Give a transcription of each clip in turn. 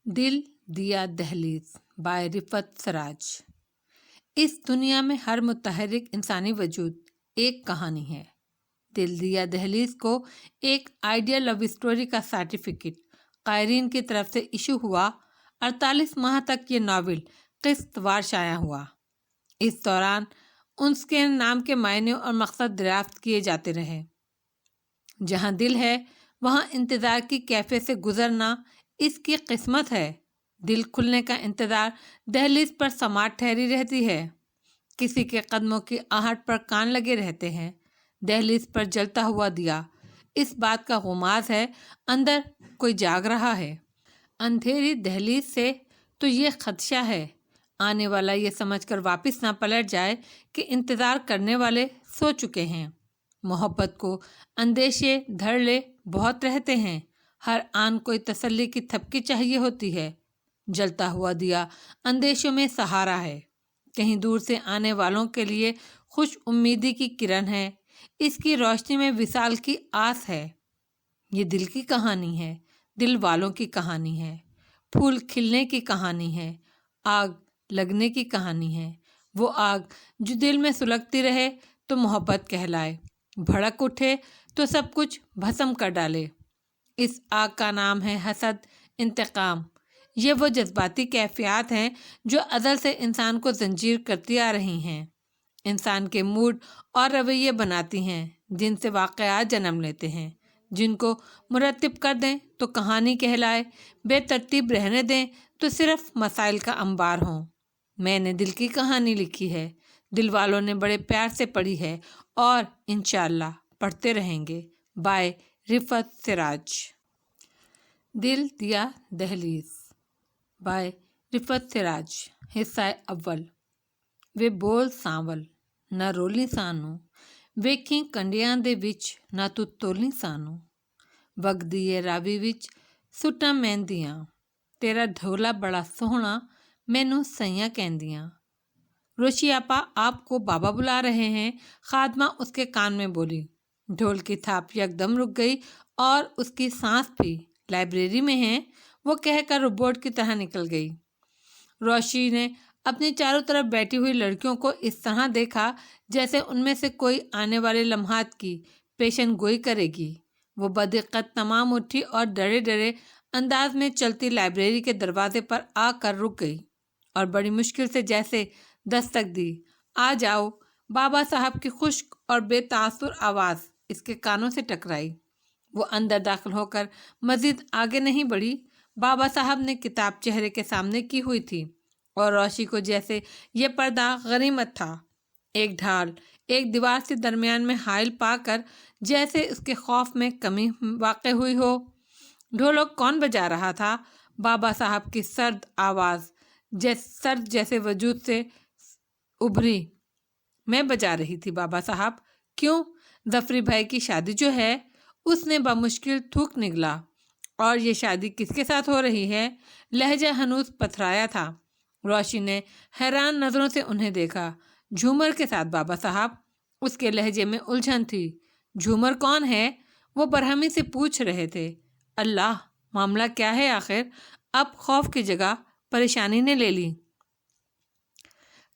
دل دیا دہلیز بائے رفت سراج۔ اس دنیا میں ہر متحرک انسانی وجود ایک کہانی ہے۔ دل دیا دہلیز کو ایک آئیڈیل لو اسٹوری کا سرٹیفکیٹ قائرین کی طرف سے ایشو ہوا۔ 48 ماہ تک یہ ناول قسط وار شائع ہوا۔ اس دوران اس کے نام کے معنی اور مقصد دریافت کیے جاتے رہے۔ جہاں دل ہے وہاں انتظار کی کیفیت سے گزرنا اس کی قسمت ہے۔ دل کھلنے کا انتظار دہلیز پر سماعت ٹھہری رہتی ہے۔ کسی کے قدموں کی آہٹ پر کان لگے رہتے ہیں۔ دہلیز پر جلتا ہوا دیا اس بات کا غماز ہے اندر کوئی جاگ رہا ہے۔ اندھیری دہلیز سے تو یہ خدشہ ہے آنے والا یہ سمجھ کر واپس نہ پلٹ جائے کہ انتظار کرنے والے سو چکے ہیں۔ محبت کو اندیشے دھڑلے بہت رہتے ہیں۔ ہر آن کوئی تسلی کی تھپکی چاہیے ہوتی ہے۔ جلتا ہوا دیا اندیشوں میں سہارا ہے۔ کہیں دور سے آنے والوں کے لیے خوش امیدی کی کرن ہے۔ اس کی روشنی میں وصال کی آس ہے۔ یہ دل کی کہانی ہے، دل والوں کی کہانی ہے۔ پھول کھلنے کی کہانی ہے، آگ لگنے کی کہانی ہے۔ وہ آگ جو دل میں سلگتی رہے تو محبت کہلائے، بھڑک اٹھے تو سب کچھ بھسم کر ڈالے۔ اس آگ کا نام ہے حسد، انتقام۔ یہ وہ جذباتی کیفیات ہیں جو ازل سے انسان کو زنجیر کرتی آ رہی ہیں، انسان کے موڈ اور رویے بناتی ہیں، جن سے واقعات جنم لیتے ہیں۔ جن کو مرتب کر دیں تو کہانی کہلائے، بے ترتیب رہنے دیں تو صرف مسائل کا انبار ہوں۔ میں نے دل کی کہانی لکھی ہے، دل والوں نے بڑے پیار سے پڑھی ہے اور انشاءاللہ پڑھتے رہیں گے۔ بائے رفت سراج۔ دل دیا دہلیز بائے رفت سراج۔ حصہ اول۔ وے بول سانول نہ رولی سانو، ویکھی کنڈیاں دے وچ نہ تو تولی سانو، وگدی اے راوی وچ سٹاں مہندیاں، تیرا ڈھولا بڑا سوہنا مینوں سیاں کہندیاں۔ روشی آپا آپ کو بابا بلا رہے ہیں، خادمہ اس کے کان میں بولی۔ ڈھول کی تھاپ یکدم رک گئی اور اس کی سانس بھی۔ لائبریری میں ہیں، وہ کہہ کر روبوٹ کی طرح نکل گئی۔ روشی نے اپنی چاروں طرف بیٹھی ہوئی لڑکیوں کو اس طرح دیکھا جیسے ان میں سے کوئی آنے والے لمحات کی پیشن گوئی کرے گی۔ وہ بدقت تمام اٹھی اور ڈرے ڈرے انداز میں چلتی لائبریری کے دروازے پر آ کر رک گئی اور بڑی مشکل سے جیسے دستک دی۔ آ جاؤ، بابا صاحب کی خشک اور بے تاثر آواز اس کے کانوں سے ٹکرائی۔ وہ اندر داخل ہو کر مزید آگے نہیں بڑھی۔ بابا صاحب نے کتاب چہرے کے سامنے کی ہوئی تھی اور روشی کو جیسے یہ پردہ غنیمت تھا۔ ایک ڈھال ایک دیوار سے درمیان میں حائل پا کر جیسے اس کے خوف میں کمی واقع ہوئی ہو۔ ڈھولک کون بجا رہا تھا؟ بابا صاحب کی سرد آواز سرد جیسے وجود سے ابھری۔ میں بجا رہی تھی بابا صاحب۔ کیوں؟ ظفری بھائی کی شادی جو ہے، اس نے بمشکل تھوک نگلا۔ اور یہ شادی کس کے ساتھ ہو رہی ہے؟ لہجہ ہنوز پتھرایا تھا۔ روشی نے حیران نظروں سے انہیں دیکھا۔ جھومر کے ساتھ بابا صاحب۔ اس کے لہجے میں الجھن تھی۔ جھومر کون ہے؟ وہ برہمی سے پوچھ رہے تھے۔ اللہ، معاملہ کیا ہے آخر؟ اب خوف کی جگہ پریشانی نے لے لی۔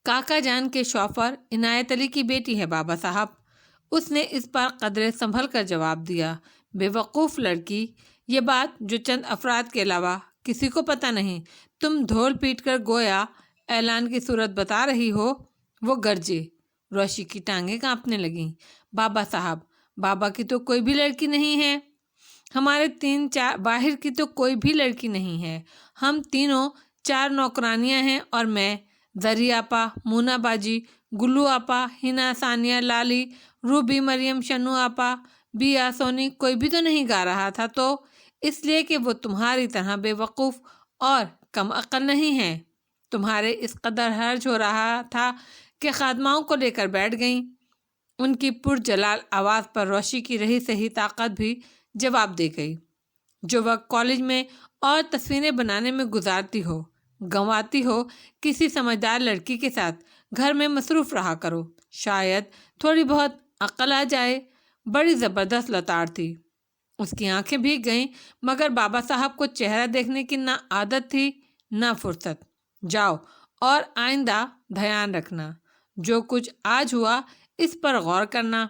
کاکا جان کے شوہر عنایت علی کی بیٹی ہے بابا صاحب۔ اس نے اس بار قدرے سنبھل کر جواب دیا۔ بے وقوف لڑکی، یہ بات جو چند افراد کے علاوہ کسی کو پتہ نہیں، تم ڈھول پیٹ کر گویا اعلان کی صورت بتا رہی ہو۔ وہ گرجے۔ روشی کی ٹانگیں کانپنے لگیں۔ بابا صاحب، بابا کی تو کوئی بھی لڑکی نہیں ہے، ہمارے 3-4 باہر کی تو کوئی بھی لڑکی نہیں ہے۔ ہم تینوں 4 نوکرانیاں ہیں اور میں، زری آپا، مونا باجی، گلو آپا، ہنا، ثانیہ، لالی، روبی، مریم، شنو آپا، بیا، سونی، کوئی بھی تو نہیں گا رہا تھا تو اس لیے کہ وہ تمہاری طرح بے وقوف اور کم عقل نہیں ہیں۔ تمہارے اس قدر حرج ہو رہا تھا کہ خادماؤں کو لے کر بیٹھ گئیں۔ ان کی پرجلال آواز پر روشی کی رہی سہی طاقت بھی جواب دے گئی۔ جو وقت کالج میں اور تصویریں بنانے میں گزارتی ہو، گنواتی ہو کسی سمجھدار لڑکی کے ساتھ، گھر میں مصروف رہا کرو، شاید تھوڑی بہت عقل آ جائے۔ بڑی زبردست لتاڑ تھی۔ اس کی آنکھیں بھیگ گئیں، مگر بابا صاحب کو چہرہ دیکھنے کی نہ عادت تھی نہ فرصت۔ جاؤ اور آئندہ دھیان رکھنا، جو کچھ آج ہوا اس پر غور کرنا۔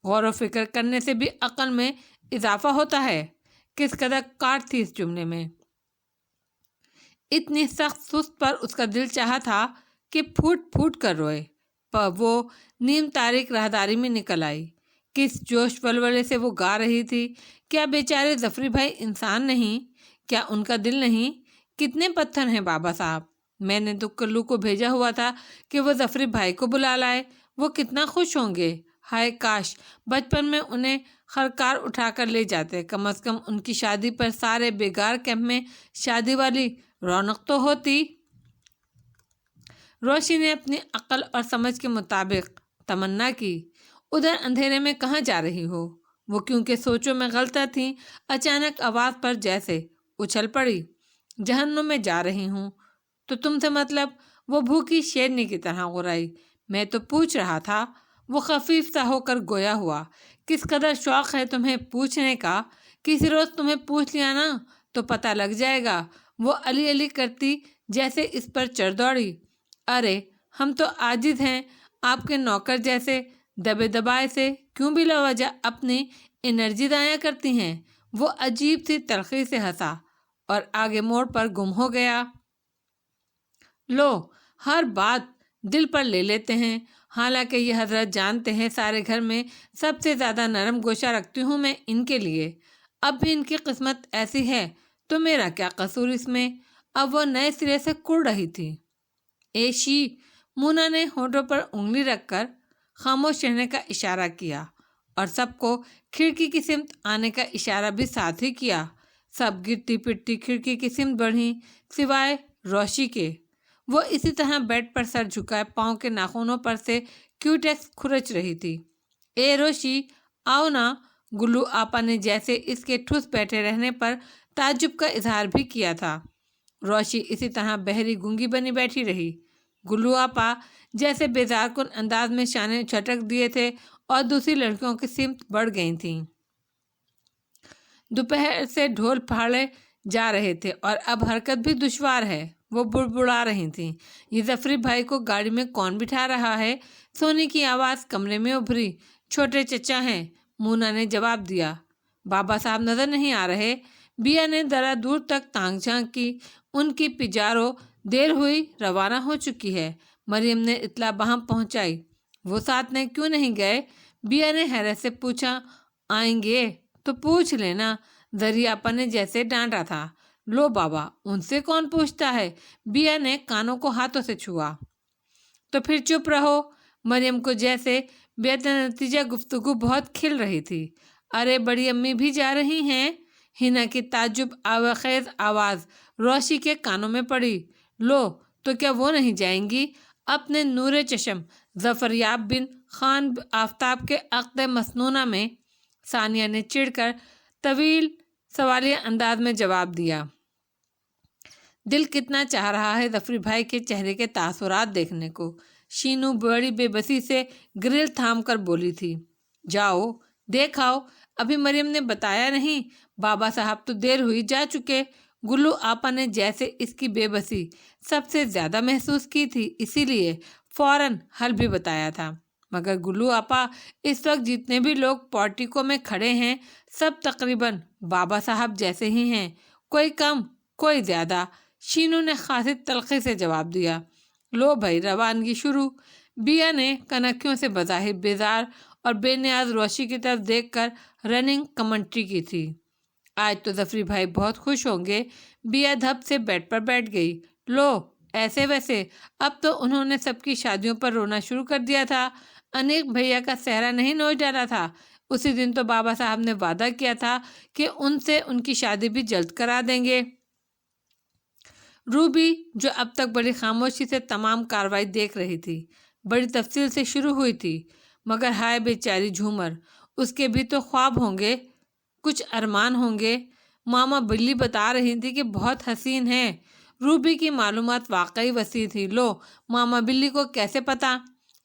غور و فکر کرنے سے بھی عقل میں اضافہ ہوتا ہے۔ کس قدر کاٹ تھی اس جملے میں! اتنی سخت سست پر اس کا دل چاہا تھا کہ پھوٹ پھوٹ کر روئے، پر وہ نیم تاریک راہداری میں نکل آئی۔ کس جوش ولولے سے وہ گا رہی تھی! کیا بیچارے ظفری بھائی انسان نہیں؟ کیا ان کا دل نہیں؟ کتنے پتھر ہیں بابا صاحب! میں نے تو کلو کو بھیجا ہوا تھا کہ وہ ظفری بھائی کو بلا لائے، وہ کتنا خوش ہوں گے۔ ہائے کاش بچپن میں انہیں خرکار اٹھا کر لے جاتے، کم از کم ان کی شادی پر سارے بیگار کیمپ میں شادی والی رونق تو ہوتی۔ روشی نے اپنی عقل اور سمجھ کے مطابق تمنا کی۔ ادھر اندھیرے میں کہاں جا رہی ہو؟ وہ کیونکہ سوچوں میں غلطہ تھی، اچانک آواز پر جیسے اچھل پڑی۔ جہنم میں جا رہی ہوں تو تم سے مطلب؟ وہ بھوکی شیرنی کی طرح غرائی۔ میں تو پوچھ رہا تھا۔ وہ خفیف سا ہو کر گویا ہوا۔ کس قدر شوق ہے تمہیں پوچھنے کا! کسی روز تمہیں پوچھ لیا نا تو پتہ لگ جائے گا۔ وہ علی علی کرتی جیسے اس پر چڑھ دوڑی۔ ارے ہم تو عاجز ہیں، آپ کے نوکر جیسے دبے دبائے سے کیوں بلا وجہ اپنی انرجی ضائع کرتی ہیں؟ وہ عجیب سی تلخی سے ہنسا اور آگے موڑ پر گم ہو گیا۔ لو، ہر بات دل پر لے لیتے ہیں، حالانکہ یہ حضرت جانتے ہیں سارے گھر میں سب سے زیادہ نرم گوشہ رکھتی ہوں میں ان کے لیے۔ اب بھی ان کی قسمت ایسی ہے تو میرا کیا قصور اس میں؟ اب وہ نئے سرے سے کڑ رہی تھی۔ اے شی! مونا نے ہونٹوں پر انگلی رکھ کر خاموش رہنے کا اشارہ کیا اور سب کو کھڑکی کی سمت آنے کا اشارہ بھی ساتھ ہی کیا۔ سب گرتی پٹتی کھڑکی کی سمت بڑھیں، سوائے روشی کے۔ وہ اسی طرح بیڈ پر سر جھکائے پاؤں کے ناخنوں پر سے کیوٹیکس کھرچ رہی تھی۔ اے روشی، آؤ نا! گلو آپا نے جیسے اس کے ٹھوس بیٹھے رہنے پر تعجب کا اظہار بھی کیا تھا۔ روشی اسی طرح بہری گونگی بنی بیٹھی رہی۔ گلو آپا جیسے بیزار کن انداز میں شانے جھٹک دیے تھے اور دوسری لڑکیوں کی سمت بڑھ گئی تھیں۔ دوپہر سے ڈھول پھاڑے جا رہے تھے اور اب حرکت بھی دشوار ہے۔ وہ بڑبڑا رہی تھیں۔ یہ ظفری بھائی کو گاڑی میں کون بٹھا رہا ہے؟ سونی کی آواز کمرے میں ابھری۔ چھوٹے چچا ہیں، مونا نے جواب دیا۔ بابا صاحب نظر نہیں آ رہے؟ بیا نے ذرا دور تک تانگ جھانک کی۔ ان کی پجارو دیر ہوئی روانہ ہو چکی ہے، مریم نے اطلاع بہم پہنچائی۔ وہ ساتھ میں کیوں نہیں گئے؟ بیا نے حیرت سے پوچھا۔ آئیں گے تو پوچھ لینا، ذری آپا نے جیسے ڈانٹا تھا۔ لو بابا، ان سے کون پوچھتا ہے؟ بیا نے کانوں کو ہاتھوں سے چھوا۔ تو پھر چپ رہو۔ مریم کو جیسے بے نتیجہ گفتگو بہت کھل رہی تھی۔ ارے بڑی امی بھی جا رہی ہیں؟ ہنا کی تعجب آوخیز آواز روشی کے کانوں میں پڑی۔ لو، تو کیا وہ نہیں جائیں گی؟ اپنے نور چشم ظفریاب بن خان آفتاب کے عقد مسنونہ میں ثانیہ نے چڑھ کر طویل سوالیہ انداز میں جواب دیا۔ دل کتنا چاہ رہا ہے ظفری بھائی کے چہرے کے تاثرات دیکھنے کو۔ شینو بڑی بے بسی سے گرل تھام کر بولی تھی۔ جاؤ دیکھ آؤ۔ ابھی مریم نے بتایا نہیں؟ بابا صاحب تو دیر ہوئی جا چکے۔ گلو آپا نے جیسے اس کی بے بسی سب سے زیادہ محسوس کی تھی، اسی لیے فوراً حل بھی بتایا تھا۔ مگر گلو آپا، اس وقت جتنے بھی لوگ پورٹیکو میں کھڑے ہیں سب تقریباً بابا صاحب جیسے ہی ہیں، کوئی کم کوئی زیادہ۔ شینو نے خاصی تلخی سے جواب دیا۔ لو بھائی، روانگی شروع۔ بیا نے کنکھیوں سے بظاہر بیزار اور بے نیاز روشی کی طرف دیکھ کر رننگ کمنٹری کی تھی۔ آج تو ظفری بھائی بہت خوش ہوں گے۔ بیا دھپ سے بیڈ پر بیٹھ گئی۔ لو، ایسے ویسے اب تو انہوں نے سب کی شادیوں پر رونا شروع کر دیا تھا۔ انیک بھیا کا صحرا نہیں نوچ ڈالا تھا؟ اسی دن تو بابا صاحب نے وعدہ کیا تھا کہ ان سے ان کی شادی بھی جلد کرا دیں گے۔ روبی، جو اب تک بڑی خاموشی سے تمام کارروائی دیکھ رہی تھی، بڑی تفصیل سے شروع ہوئی تھی۔ مگر ہائے بیچاری جھومر، اس کے بھی تو خواب ہوں گے، کچھ ارمان ہوں گے۔ ماما بلی بتا رہی تھی کہ بہت حسین ہے۔ روبی کی معلومات واقعی وسیع تھی۔ لو، ماما بلی کو کیسے پتا؟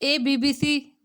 BBC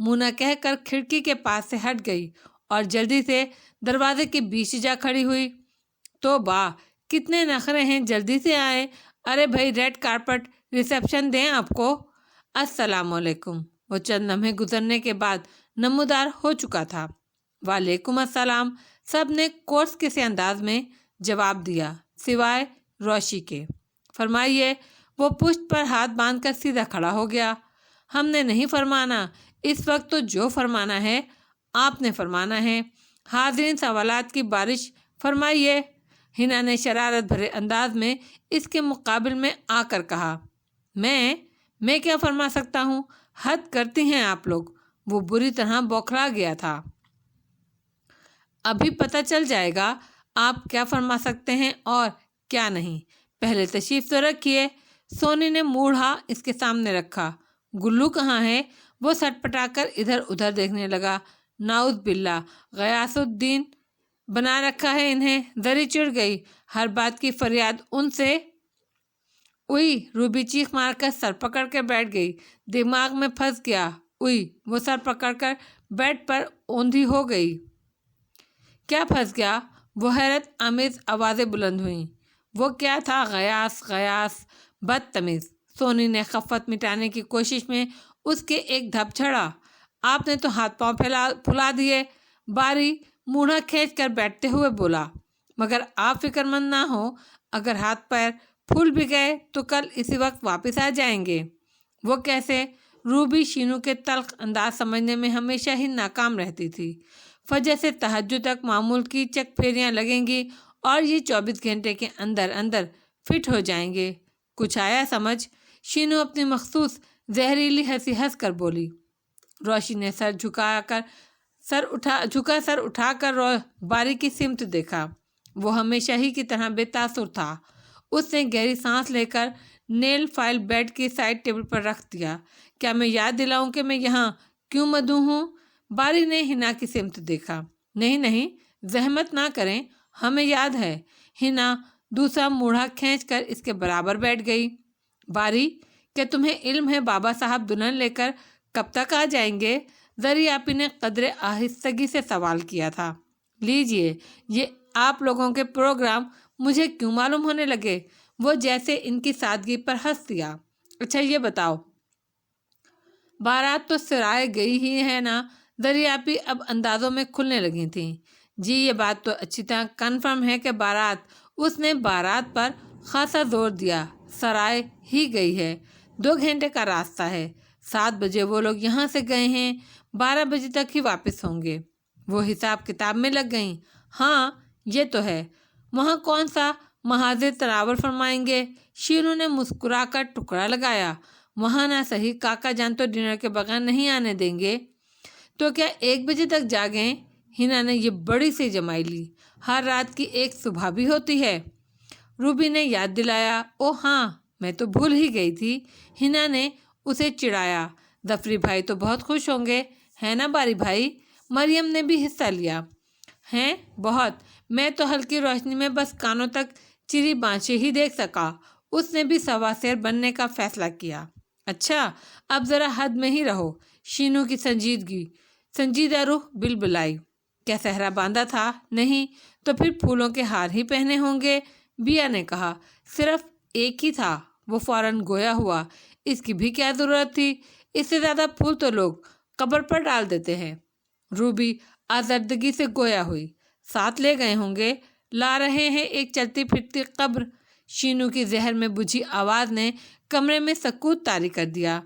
مونا کہہ کر کھڑکی کے پاس سے ہٹ گئی اور جلدی سے دروازے کے بیچ جا کھڑی ہوئی۔ تو کتنے نخرے ہیں، جلدی سے آئے۔ ارے بھائی ریڈ کارپٹ ریسیپشن دیں آپ کو۔ السلام علیکم۔ وہ چند لمحے گزرنے کے بعد نمودار ہو چکا تھا۔ وعلیکم السلام، سب نے کورس کسی انداز میں جواب دیا سوائے روشی کے۔ فرمائیے۔ وہ پشت پر ہاتھ باندھ کر سیدھا کھڑا ہو گیا۔ ہم نے نہیں فرمانا، اس وقت تو جو فرمانا ہے آپ نے فرمانا ہے۔ حاضرین سوالات کی بارش، فرمائیے۔ ہنا نے شرارت بھرے انداز میں اس کے مقابل میں آ کر کہا۔ میں کیا فرما سکتا ہوں؟ حد کرتی ہیں آپ لوگ۔ وہ بری طرح بوکھلا گیا تھا۔ ابھی پتہ چل جائے گا آپ کیا فرما سکتے ہیں اور کیا نہیں۔ پہلے تشریف تو رکھیے۔ سونی نے موڑھا اس کے سامنے رکھا۔ گلو کہاں ہے؟ وہ سٹ پٹا کر ادھر ادھر دیکھنے لگا۔ نعوذ باللہ، غیاث الدین بنا رکھا ہے انہیں۔ ذری چڑ گئی، ہر بات کی فریاد ان سے۔ اوئی، روبی چیخ مار کر سر پکڑ کر بیٹھ گئی۔ دماغ میں پھنس گیا۔ اوئی، وہ سر پکڑ کر بیڈ پر اوندھی ہو گئی۔ کیا پھنس گیا؟ وہ حیرت آمیز آوازیں بلند ہوئیں۔ وہ کیا تھا؟ غیاث بدتمیز۔ سونی نے خفت مٹانے کی کوشش میں اس کے ایک دھپ چھڑا۔ آپ نے تو ہاتھ پاؤں پھلا دیے۔ باری موڑھا کھینچ کر بیٹھتے ہوئے بولا۔ مگر آپ فکر مند نہ ہو، اگر ہاتھ پیر پھول بھی گئے تو کل اسی وقت واپس آ جائیں گے۔ وہ کیسے؟ روبی شینو کے تلخ انداز سمجھنے میں ہمیشہ ہی ناکام رہتی تھی۔ فجر سے تہجد تک معمول کی چک پھیریاں لگیں گی اور یہ 24 گھنٹے کے اندر اندر فٹ ہو جائیں گے۔ کچھ آیا سمجھ؟ شینو اپنی مخصوص زہریلی ہنسی ہنس کر بولی۔ روشی نے سر اٹھا کر باری کی سمت دیکھا۔ وہ ہمیشہ ہی کی طرح بے تاثر تھا۔ اس نے گہری سانس لے کر نیل فائل بیڈ کی سائڈ ٹیبل پر رکھ دیا۔ کیا میں یاد دلاؤں کہ میں یہاں کیوں مدعو ہوں؟ باری نے ہنا کی سمت دیکھا۔ نہیں، زحمت نہ کریں، ہمیں یاد ہے۔ ہنا دوسرا موڑھا کھینچ کر اس کے برابر بیٹھ گئی۔ باری، کیا تمہیں علم ہے بابا صاحب دلہن لے کر کب تک آ جائیں گے؟ ذری آپی نے قدر آہستگی سے سوال کیا تھا۔ لیجئے، یہ آپ لوگوں کے پروگرام مجھے کیوں معلوم ہونے لگے؟ وہ جیسے ان کی سادگی پر ہنس دیا۔ اچھا یہ بتاؤ، بارات تو سرائے گئی ہی ہے نا؟ ذری آپی اب اندازوں میں کھلنے لگی تھیں۔ جی یہ بات تو اچھی طرح کنفرم ہے کہ بارات، اس نے بارات پر خاصا زور دیا، سرائے ہی گئی ہے۔ 2 گھنٹے کا راستہ ہے۔ 7 بجے وہ لوگ یہاں سے گئے ہیں، 12 بجے تک ہی واپس ہوں گے۔ وہ حساب کتاب میں لگ گئیں۔ ہاں یہ تو ہے۔ وہاں کون سا محاذر تناول فرمائیں گے؟ شینو نے مسکرا کر ٹکڑا لگایا۔ وہاں نہ صحیح، کاکا جان تو ڈنر کے بغیر نہیں آنے دیں گے۔ تو کیا 1 بجے تک جاگیں؟ ہنا نے یہ بڑی سی جمائی لی۔ ہر رات کی ایک صبح بھی ہوتی ہے۔ روبی نے یاد دلایا۔ او ہاں، میں تو بھول ہی گئی تھی۔ ہنا نے اسے چڑھایا۔ ظفری بھائی تو بہت خوش ہوں گے، ہے نا باری بھائی؟ مریم نے بھی حصہ لیا۔ ہیں بہت، میں تو ہلکی روشنی میں بس کانوں تک چری بانچیں ہی دیکھ سکا۔ اس نے بھی سوا سیر بننے کا فیصلہ کیا۔ اچھا، اب ذرا حد میں ہی رہو۔ شینو کی سنجیدہ روح بلبلائی۔ کیا صحرا باندھا تھا؟ نہیں تو پھر پھولوں کے ہار ہی پہنے ہوں گے، بیا نے کہا۔ صرف ایک ہی تھا، وہ فوراً گویا ہوا۔ اس کی بھی کیا ضرورت تھی؟ اس سے زیادہ پھول تو لوگ قبر پر ڈال دیتے ہیں۔ روبی آزردگی سے گویا ہوئی۔ ساتھ لے گئے ہوں گے، لا رہے ہیں ایک چلتی پھرتی قبر۔ شینو کی زہر میں بجھی آواز نے کمرے میں سکوت طاری کر دیا۔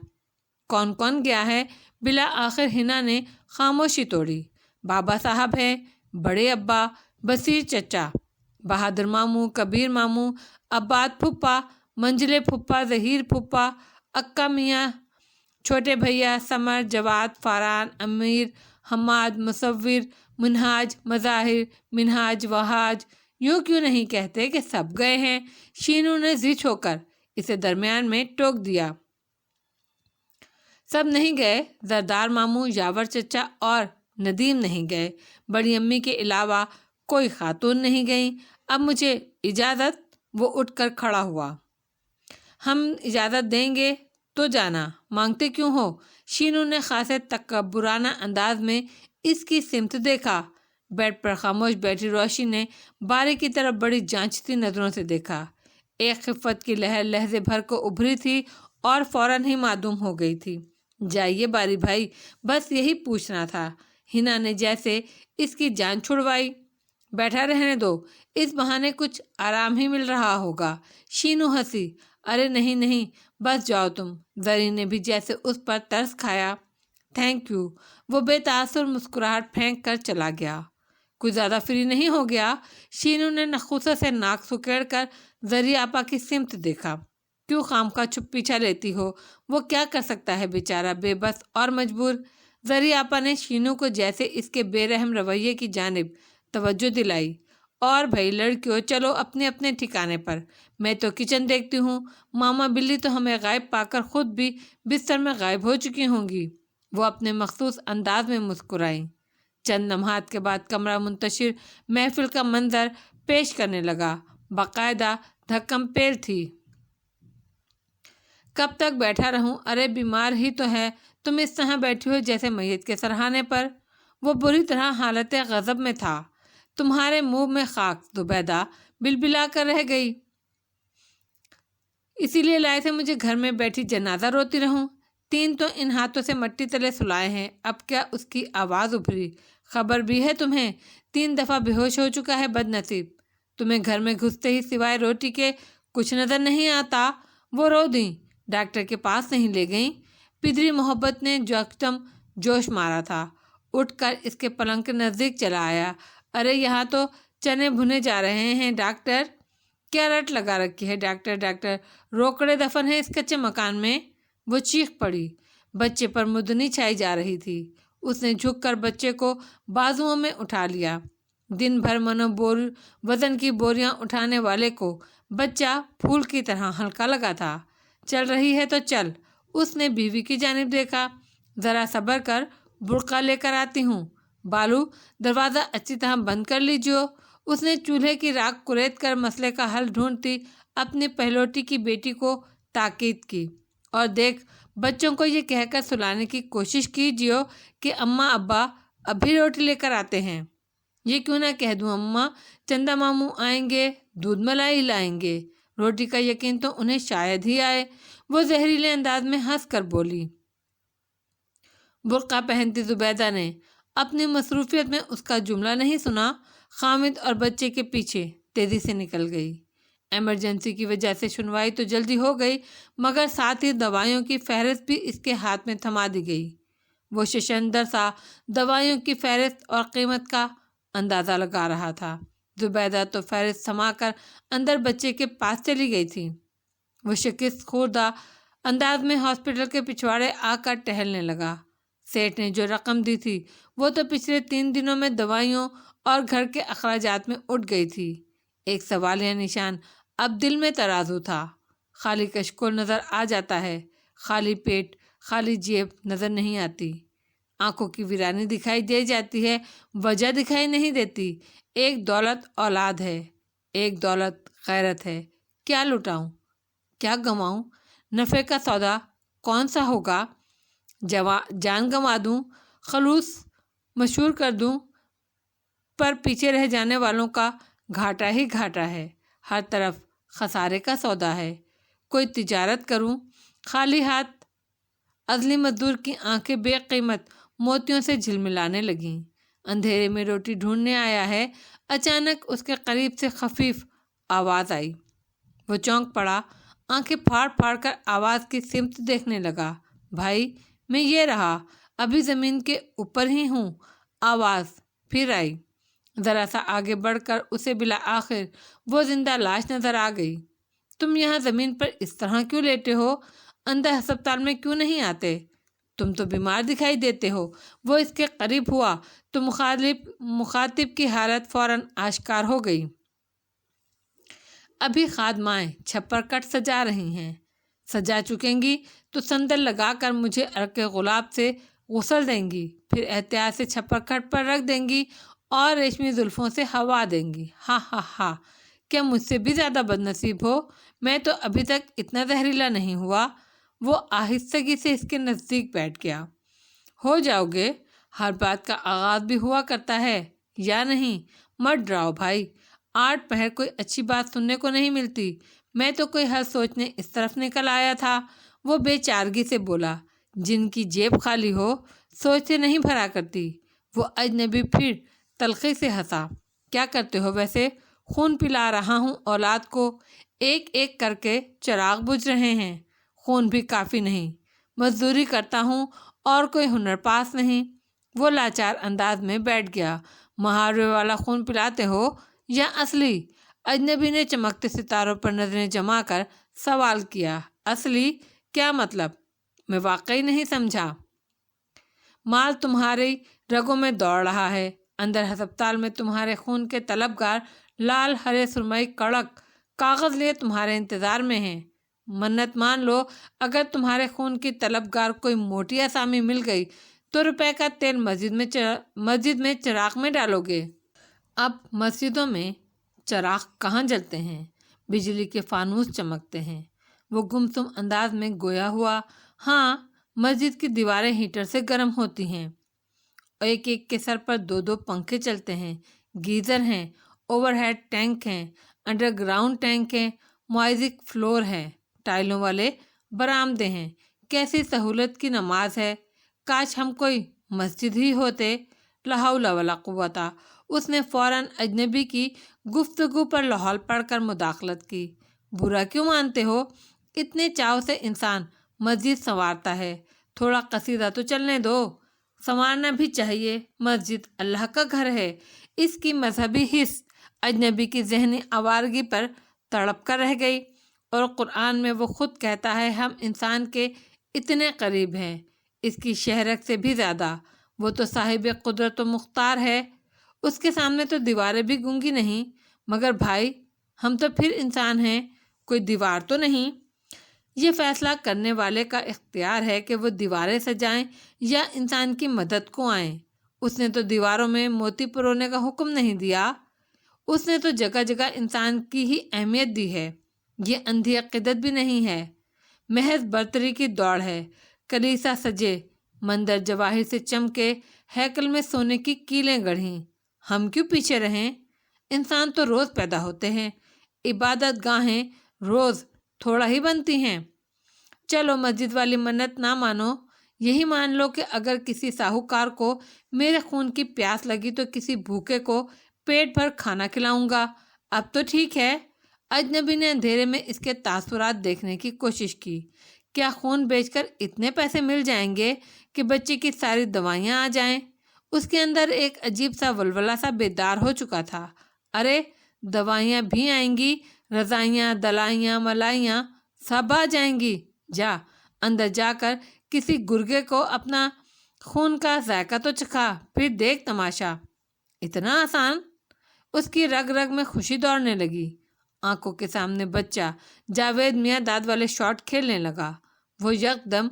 کون گیا ہے؟ بلا آخر ہنا نے خاموشی توڑی۔ بابا صاحب ہیں، بڑے ابا، بصیر چچا، بہادر ماموں، کبیر ماموں، عباد پھپھا، منجلے پھپھا، ظہیر پھپھا، اکا میاں، چھوٹے بھیا، سمر، جواد، فاران، امیر، حماد، مصور، منہاج، مظاہر، منہاج، وہاج، یوں کیوں نہیں کہتے کہ سب گئے ہیں؟ شینو نے زچ ہو کر اسے درمیان میں ٹوک دیا۔ سب نہیں گئے، زردار ماموں، یاور چچا اور ندیم نہیں گئے، بڑی امی کے علاوہ کوئی خاتون نہیں گئیں۔ اب مجھے اجازت؟ وہ اٹھ کر کھڑا ہوا۔ ہم اجازت دیں گے، تو جانا، مانگتے کیوں ہو؟ شینو نے خاصے تکبرانہ انداز میں اس کی سمت دیکھا۔ بیڈ پر خاموش بیٹھی روشی نے بارے کی طرف بڑی جانچتی نظروں سے دیکھا۔ ایک خفت کی لہر لہجے بھر کو ابھری تھی اور فوراً ہی معدوم ہو گئی تھی۔ جائیے باری بھائی، بس یہی پوچھنا تھا۔ ہنا نے جیسے اس کی جان چھڑوائی۔ بیٹھا رہنے دو، اس بہانے کچھ آرام ہی مل رہا ہوگا۔ شینو ہنسی۔ ارے نہیں نہیں، بس جاؤ تم۔ زرین نے بھی جیسے اس پر ترس کھایا۔ Thank you. وہ بے تاثر مسکراہٹ پھینک کر چلا گیا۔ کچھ زیادہ فری نہیں ہو گیا؟ شینو نے نخوسے سے ناک سکیڑ کر زری آپا کی سمت دیکھا۔ کیوں خام کا چھپ پیچھا لیتی ہو؟ وہ کیا کر سکتا ہے بیچارہ، بے بس اور مجبور۔ زری آپا نے شینو کو جیسے اس کے بے رحم رویے کی جانب توجہ دلائی۔ اور بھائی لڑکیوں، چلو اپنے اپنے ٹھکانے پر، میں تو کچن دیکھتی ہوں۔ ماما بلی تو ہمیں غائب پا کر خود بھی بستر میں غائب ہو چکی ہوں گی۔ وہ اپنے مخصوص انداز میں مسکرائیں۔ چند لمحات کے بعد کمرہ منتشر محفل کا منظر پیش کرنے لگا، باقاعدہ دھکم پیر تھی۔ کب تک بیٹھا رہوں؟ ارے بیمار ہی تو ہے، تم اس طرح بیٹھی ہو جیسے میت کے سرہانے پر۔ وہ بری طرح حالت غضب میں تھا۔ تمہارے منہ میں خاک، زبیدہ بلبلا کر رہ گئی۔ اسی لیے لائے تھے مجھے گھر میں بیٹھی جنازہ روتی رہوں؟ 3 تو ان ہاتھوں سے مٹی تلے سلائے ہیں، اب کیا؟ اس کی آواز ابھری۔ خبر بھی ہے تمہیں؟ 3 دفعہ بے ہوش ہو چکا ہے بد نصیب۔ تمہیں گھر میں گھستے ہی سوائے روٹی کے کچھ نظر نہیں آتا؟ وہ رو دیں، ڈاکٹر کے پاس نہیں لے گئیں؟ پدری محبت نے یکدم جوش مارا تھا، اٹھ کر اس کے پلنگ کے نزدیک چلا آیا۔ ارے یہاں تو چنے بھنے جا رہے ہیں ڈاکٹر۔ کیا رٹ لگا رکھی ہے ڈاکٹر ڈاکٹر؟ روکڑے دفن ہے اس کچے مکان میں؟ وہ چیخ پڑی۔ بچے پر مدنی چھائی جا رہی تھی۔ اس نے جھک کر بچے کو بازوؤں میں اٹھا لیا۔ دن بھر وزن کی بوریاں اٹھانے والے کو بچہ پھول کی طرح ہلکا لگا تھا۔ چل رہی ہے تو چل۔ اس نے بیوی کی جانب دیکھا۔ ذرا صبر کر، برقع لے کر آتی ہوں۔ بالو، دروازہ اچھی طرح بند کر لیجیے۔ اس نے چولہے کی راکھ کریت کر مسئلے کا حل ڈھونڈتی اپنی پہلوٹی کی بیٹی کو تاکید کی۔ اور دیکھ، بچوں کو یہ کہہ کر سلانے کی کوشش کیجیے کہ اماں ابا ابھی روٹی لے کر آتے ہیں۔ یہ کیوں نہ کہہ دوں اماں، چندا ماموں آئیں گے، دودھ ملائی لائیں گے۔ روٹی کا یقین تو انہیں شاید ہی آئے۔ وہ زہریلے انداز میں ہنس کر بولی۔ برقع پہنتی زبیدہ نے اپنی مصروفیت میں اس کا جملہ نہیں سنا۔ خامد اور بچے کے پیچھے تیزی سے نکل گئی۔ ایمرجنسی کی وجہ سے سنوائی تو جلدی ہو گئی، مگر ساتھ ہی دوائیوں کی فہرست بھی اس کے ہاتھ میں تھما دی گئی۔ وہ ششندر سا دوائیوں کی فہرست اور قیمت کا اندازہ لگا رہا تھا۔ زبیدہ تو فہرست تھما کر اندر بچے کے پاس چلی گئی تھی۔ وہ شکست خوردہ انداز میں ہاسپٹل کے پچھواڑے آ کر ٹہلنے لگا۔ سیٹھ نے جو رقم دی تھی وہ تو پچھلے 3 دنوں میں دوائیوں اور گھر کے اخراجات میں اٹھ گئی تھی۔ ایک سوالیہ نشان اب دل میں ترازو تھا۔ خالی کشکول نظر آ جاتا ہے، خالی پیٹ، خالی جیب نظر نہیں آتی۔ آنکھوں کی ویرانی دکھائی دے جاتی ہے، وجہ دکھائی نہیں دیتی۔ ایک دولت اولاد ہے، ایک دولت غیرت ہے۔ کیا لٹاؤں، کیا گنواؤں؟ نفع کا سودا کون سا ہوگا؟ جان گنوا دوں، خلوص مشہور کر دوں، پر پیچھے رہ جانے والوں کا گھاٹا ہی گھاٹا ہے۔ ہر طرف خسارے کا سودا ہے۔ کوئی تجارت کروں؟ خالی ہاتھ۔ ازلی مزدور کی آنکھیں بے قیمت موتیوں سے جھلملانے لگیں۔ اندھیرے میں روٹی ڈھونڈنے آیا ہے۔ اچانک اس کے قریب سے خفیف آواز آئی۔ وہ چونک پڑا، آنکھیں پھاڑ پھاڑ کر آواز کی سمت دیکھنے لگا۔ بھائی، میں یہ رہا، ابھی زمین کے اوپر ہی ہوں۔ آواز پھر آئی۔ ذرا سا آگے بڑھ کر اسے بالآخر وہ زندہ لاش نظر آ گئی۔ تم یہاں زمین پر اس طرح کیوں لیٹے ہو؟ اندر ہسپتال میں کیوں نہیں آتے؟ تم تو بیمار دکھائی دیتے ہو۔ وہ اس کے قریب ہوا تو مخاطب کی حالت فوراً آشکار ہو گئی۔ ابھی خادمائیں چھپر کٹ سجا رہی ہیں، سجا چکیں گی تو صندل لگا کر مجھے عرق گلاب سے غسل دیں گی، پھر احتیاط سے چھپر کٹ پر رکھ دیں گی اور ریشمی زلفوں سے ہوا دیں گی۔ ہاں ہاں ہاں، کیا مجھ سے بھی زیادہ بد نصیب ہو؟ میں تو ابھی تک اتنا زہریلا نہیں ہوا۔ وہ آہستگی سے اس کے نزدیک بیٹھ گیا۔ ہو جاؤ گے، ہر بات کا آغاز بھی ہوا کرتا ہے یا نہیں؟ مت ڈراؤ بھائی، 8 پہر کوئی اچھی بات سننے کو نہیں ملتی، میں تو کوئی حل سوچنے اس طرف نکل آیا تھا۔ وہ بے چارگی سے بولا، جن کی جیب خالی ہو سوچ سے نہیں بھرا کرتی۔ وہ اجنبی پھر تلخی سے ہنسا، کیا کرتے ہو ویسے؟ خون پلا رہا ہوں اولاد کو، ایک ایک کر کے چراغ بجھ رہے ہیں، خون بھی کافی نہیں، مزدوری کرتا ہوں اور کوئی ہنر پاس نہیں۔ وہ لاچار انداز میں بیٹھ گیا۔ محاورے والا خون پلاتے ہو یا اصلی؟ اجنبی نے چمکتے ستاروں پر نظریں جما کر سوال کیا۔ اصلی کیا مطلب؟ میں واقعی نہیں سمجھا۔ مال تمہاری رگوں میں دوڑ رہا ہے، اندر ہسپتال میں تمہارے خون کے طلبگار لال ہرے سرمئی کڑک کاغذ لیے تمہارے انتظار میں ہیں۔ منت مان لو، اگر تمہارے خون کی طلبگار کوئی موٹی آسامی مل گئی تو روپے کا تیل مسجد میں چراغ میں ڈالو گے۔ اب مسجدوں میں چراغ کہاں جلتے ہیں، بجلی کے فانوس چمکتے ہیں۔ وہ گمسم انداز میں گویا ہوا، ہاں، مسجد کی دیواریں ہیٹر سے گرم ہوتی ہیں، ایک ایک کے سر پر 2 پنکھے چلتے ہیں، گیزر ہیں، اوور ہیڈ ٹینک ہیں، انڈر گراؤنڈ ٹینک ہیں، موزیک فلور ہے، ٹائلوں والے برآمدے ہیں۔ کیسی سہولت کی نماز ہے، کاش ہم کوئی مسجد ہی ہوتے۔ لا حول ولا قوت۔ اس نے فوراً اجنبی کی گفتگو پر لاحول پڑھ کر مداخلت کی، برا کیوں مانتے ہو؟ اتنے چاو سے انسان مسجد سنوارتا ہے، تھوڑا قصیدہ تو چلنے دو۔ سنوارنا بھی چاہیے، مسجد اللہ کا گھر ہے۔ اس کی مذہبی حس اجنبی کی ذہنی آوارگی پر تڑپ کر رہ گئی۔ اور قرآن میں وہ خود کہتا ہے، ہم انسان کے اتنے قریب ہیں، اس کی شہرت سے بھی زیادہ۔ وہ تو صاحب قدرت و مختار ہے، اس کے سامنے تو دیواریں بھی گونگی نہیں۔ مگر بھائی، ہم تو پھر انسان ہیں، کوئی دیوار تو نہیں۔ یہ فیصلہ کرنے والے کا اختیار ہے کہ وہ دیواریں سجائیں یا انسان کی مدد کو آئیں۔ اس نے تو دیواروں میں موتی پرونے کا حکم نہیں دیا، اس نے تو جگہ جگہ انسان کی ہی اہمیت دی ہے۔ یہ اندھی عقیدت بھی نہیں ہے، محض برتری کی دوڑ ہے۔ کلیسا سجے، مندر جواہر سے چمکے، ہیکل میں سونے کی کیلیں گڑھیں، ہم کیوں پیچھے رہیں؟ انسان تو روز پیدا ہوتے ہیں، عبادت گاہیں روز تھوڑا ہی بنتی ہیں۔ چلو مسجد والی منت نہ مانو، یہی مان لو کہ اگر کسی ساہوکار کو میرے خون کی پیاس لگی تو کسی بھوکے کو پیٹ بھر کھانا کھلاؤں گا۔ اب تو ٹھیک ہے۔ اجنبی نے اندھیرے میں اس کے تاثرات دیکھنے کی کوشش کی۔ کیا خون بیچ کر اتنے پیسے مل جائیں گے کہ بچے کی ساری دوائیاں آ جائیں؟ اس کے اندر ایک عجیب سا ولولہ سا بیدار ہو چکا تھا۔ ارے دوائیاں بھی آئیں گی، رضائیاں، دلائیاں، ملائیاں سب آ جائیں گی۔ جا اندر جا کر کسی گرگے کو اپنا خون کا ذائقہ تو چکھا، پھر دیکھ تماشا۔ اتنا آسان؟ اس کی رگ رگ میں خوشی دوڑنے لگی۔ آنکھوں کے سامنے بچہ جاوید میاں داد والے شاٹ کھیلنے لگا۔ وہ یکدم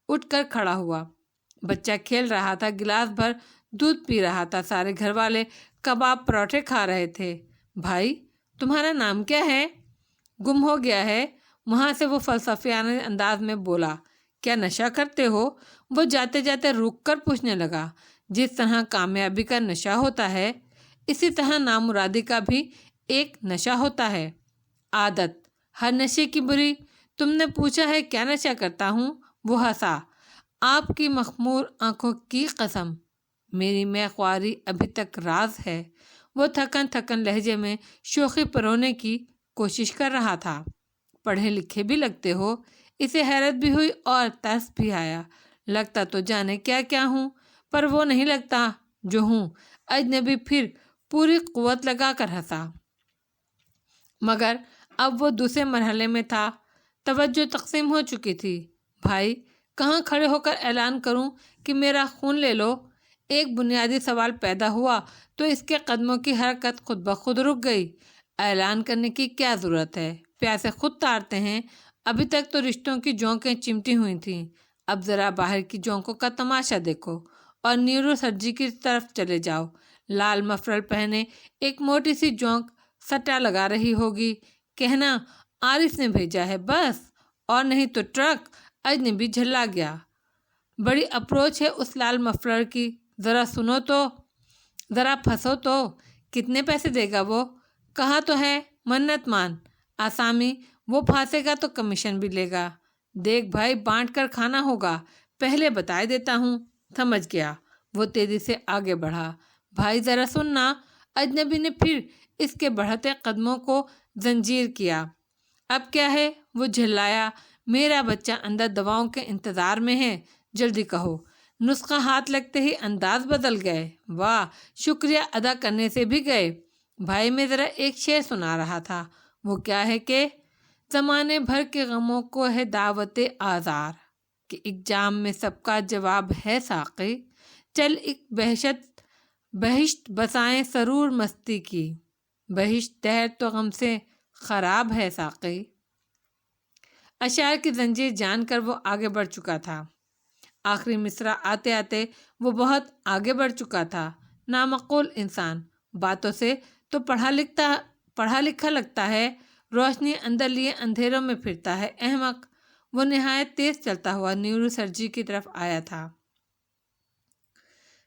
اٹھ کر کھڑا ہوا۔ بچہ کھیل رہا تھا، گلاس بھر دودھ پی رہا تھا، سارے گھر والے کباب پراٹھے کھا رہے تھے۔ بھائی تمہارا نام کیا ہے؟ گم ہو گیا ہے۔ وہاں سے وہ فلسفیانہ انداز میں بولا، کیا نشہ کرتے ہو؟ وہ جاتے جاتے رک کر پوچھنے لگا، جس طرح کامیابی کا نشہ ہوتا ہے اسی طرح نامرادی کا بھی ایک نشہ ہوتا ہے، عادت، ہر نشے کی بری۔ تم نے پوچھا ہے کیا نشہ کرتا ہوں؟ وہ ہنسا، آپ کی مخمور آنکھوں کی قسم، میری میں خواری ابھی تک راز ہے۔ وہ تھکن لہجے میں شوخی پرونے کی کوشش کر رہا تھا۔ پڑھے لکھے بھی لگتے ہو۔ اسے حیرت بھی ہوئی اور ترس بھی آیا، لگتا تو جانے کیا کیا ہوں، پر وہ نہیں لگتا جو ہوں۔ اجنبی پھر پوری قوت لگا کر ہنسا، مگر اب وہ دوسرے مرحلے میں تھا۔ توجہ تقسیم ہو چکی تھی۔ بھائی کہاں کھڑے ہو کر اعلان کروں کہ میرا خون لے لو؟ ایک بنیادی سوال پیدا ہوا تو اس کے قدموں کی حرکت خود بخود رک گئی۔ اعلان کرنے کی کیا ضرورت ہے، پیاسے خود تارتے ہیں۔ ابھی تک تو رشتوں کی جونکیں چمٹی ہوئی تھیں، اب ذرا باہر کی جونکوں کا تماشا دیکھو اور نیورو سرجری کی طرف چلے جاؤ۔ لال مفرل پہنے ایک موٹی سی جونک سٹا لگا رہی ہوگی، کہنا عارف نے بھیجا ہے بس، اور نہیں تو ٹرک اجنبی جھلا گیا۔ بڑی اپروچ ہے اس لال مفلر کی، ذرا سنو تو، ذرا پھنسو تو، کتنے پیسے دے گا وہ؟ کہا تو ہے منت مان، آسامی وہ پھانسے گا تو کمیشن بھی لے گا۔ دیکھ بھائی، بانٹ کر کھانا ہوگا، پہلے بتائے دیتا ہوں۔ سمجھ گیا۔ وہ تیزی سے آگے بڑھا۔ بھائی ذرا سننا۔ اجنبی نے پھر اس کے بڑھتے قدموں کو زنجیر کیا۔ اب کیا ہے؟ وہ جھلایا۔ میرا بچہ اندر دواؤں کے انتظار میں ہے، جلدی کہو۔ نسخہ ہاتھ لگتے ہی انداز بدل گئے۔ واہ، شکریہ ادا کرنے سے بھی گئے۔ بھائی میں ذرا ایک شعر سنا رہا تھا۔ وہ کیا ہے کہ زمانے بھر کے غموں کو ہے دعوت آزار، کہ ایک جام میں سب کا جواب ہے ساقی، چل ایک بہشت بسائیں سرور مستی کی، بہشت دہر تو غم سے خراب ہے ساقی۔ اشعار کی زنجیر جان کر وہ آگے بڑھ چکا تھا۔ آخری مصرع آتے آتے وہ بہت آگے بڑھ چکا تھا۔ نامعقول انسان، باتوں سے تو پڑھا لکھا لگتا ہے، روشنی اندر لیے اندھیروں میں پھرتا ہے، احمق۔ وہ نہایت تیز چلتا ہوا نیورو سرجری کی طرف آیا تھا۔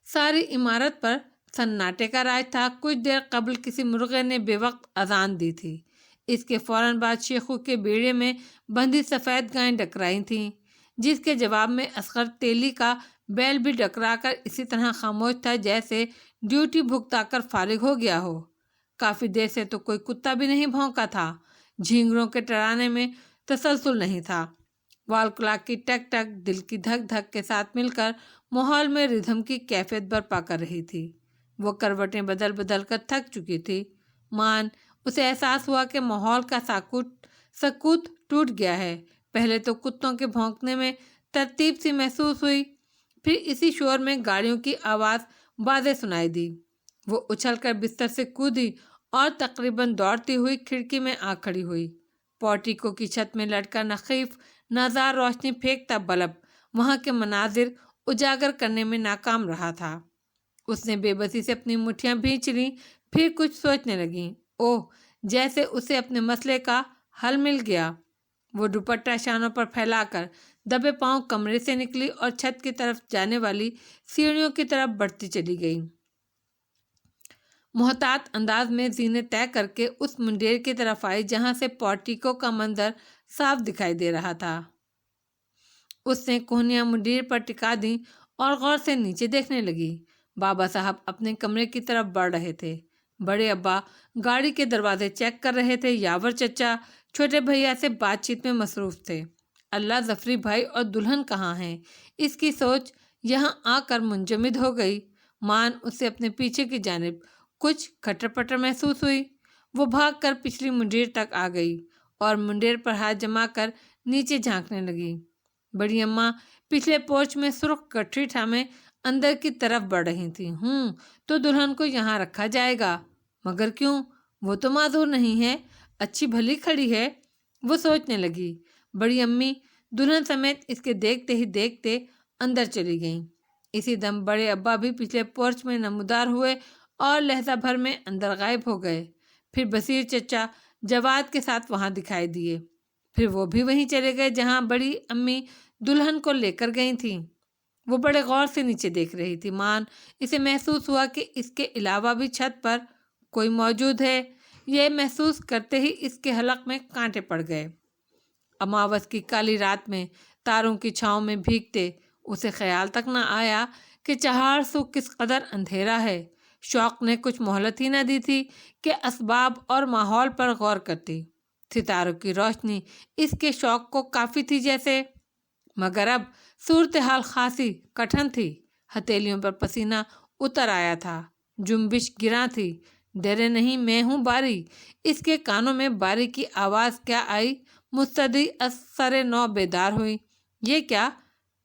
ساری عمارت پر سناٹے کا راج تھا۔ کچھ دیر قبل کسی مرغے نے بے وقت اذان دی تھی۔ اس کے فوراً بعد شیخو کے بیڑے میں بندھی سفید گائیں ڈکرائی تھیں، جس کے جواب میں اصغر تیلی کا بیل بھی ڈکرا کر اسی طرح خاموش تھا جیسے ڈیوٹی بھگتا کر فارغ ہو گیا ہو۔ کافی دیر سے تو کوئی کتا بھی نہیں بھونکا تھا۔ جھینگروں کے ٹرانے میں تسلسل نہیں تھا۔ وال کلاک کی ٹک ٹک دل کی دھک دھک کے ساتھ مل کر ماحول میں ردھم کی کیفیت برپا کر رہی تھی۔ وہ کروٹیں بدل بدل کر تھک چکی تھی۔ اسے احساس ہوا کہ ماحول کا سکوت ٹوٹ گیا ہے۔ پہلے تو کتوں کے بھونکنے میں ترتیب سی محسوس ہوئی، پھر اسی شور میں گاڑیوں کی آواز واضح سنائی دی۔ وہ اچھل کر بستر سے کودی اور تقریباً دوڑتی ہوئی کھڑکی میں آ کھڑی ہوئی۔ پورٹیکو کی چھت میں لٹکا نحیف نازار روشنی پھینکتا بلب وہاں کے مناظر اجاگر کرنے میں ناکام رہا تھا۔ اس نے بے بسی سے اپنی مٹھیاں بھینچ لیں، پھر کچھ سوچنے لگیں۔ اوہ، جیسے اسے اپنے مسئلے کا حل مل گیا۔ وہ دوپٹہ شانوں پر پھیلا کر دبے پاؤں کمرے سے نکلی اور چھت کی طرف جانے والی سیڑھیوں کی طرف بڑھتی چلی گئی۔ محتاط انداز میں زینے طے کر کے اس منڈیر کی طرف آئی جہاں سے پورٹیکو کا منظر صاف دکھائی دے رہا تھا۔ اس نے کوہنیاں منڈیر پر ٹکا دیں اور غور سے نیچے دیکھنے لگی۔ بابا صاحب اپنے کمرے کی طرف بڑھ رہے تھے۔ بڑے ابا گاڑی کے دروازے چیک کر رہے تھے۔ یاور چچا چھوٹے بھیا سے بات چیت میں مصروف تھے۔ اللہ، ظفری بھائی اور دلہن کہاں ہیں؟ اس کی سوچ یہاں آ کر منجمد ہو گئی۔ اسے اپنے پیچھے کی جانب کچھ کھٹر پٹر محسوس ہوئی۔ وہ بھاگ کر پچھلی منڈیر تک آ گئی اور منڈیر پر ہاتھ جما کر نیچے جھانکنے لگی۔ بڑی اماں پچھلے پورچ میں سرخ گٹھری تھامے اندر کی طرف بڑھ رہی تھیں۔ تو دلہن کو یہاں رکھا جائے گا، مگر کیوں؟ وہ تو معذور نہیں ہے، اچھی بھلی کھڑی ہے۔ وہ سوچنے لگی۔ بڑی امی دلہن سمیت اس کے دیکھتے ہی دیکھتے اندر چلی گئیں۔ اسی دم بڑے ابا بھی پچھلے پورچ میں نمودار ہوئے اور لہجہ بھر میں اندر غائب ہو گئے۔ پھر بصیر چچا جواد کے ساتھ وہاں دکھائی دیے۔ پھر وہ بھی وہیں چلے گئے جہاں بڑی امی دلہن کو لے کر گئی تھیں۔ وہ بڑے غور سے نیچے دیکھ رہی تھی۔ اسے محسوس ہوا کہ اس کے علاوہ بھی چھت پر کوئی موجود ہے۔ یہ محسوس کرتے ہی اس کے حلق میں کانٹے پڑ گئے۔ اماوس کی کالی رات میں تاروں کی چھاؤں میں بھیگتے اسے خیال تک نہ آیا کہ چہار سو کس قدر اندھیرا ہے۔ شوق نے کچھ مہلت ہی نہ دی تھی کہ اسباب اور ماحول پر غور کرتی۔ ستاروں کی روشنی اس کے شوق کو کافی تھی جیسے، مگر اب صورتحال خاصی کٹھن تھی۔ ہتھیلیوں پر پسینہ اتر آیا تھا، جنبش گراں تھی۔ ڈرے نہیں، میں ہوں باری۔ اس کے کانوں میں باری کی آواز کیا آئی؟ مستدعی از سر نو بیدار ہوئی۔ یہ کیا؟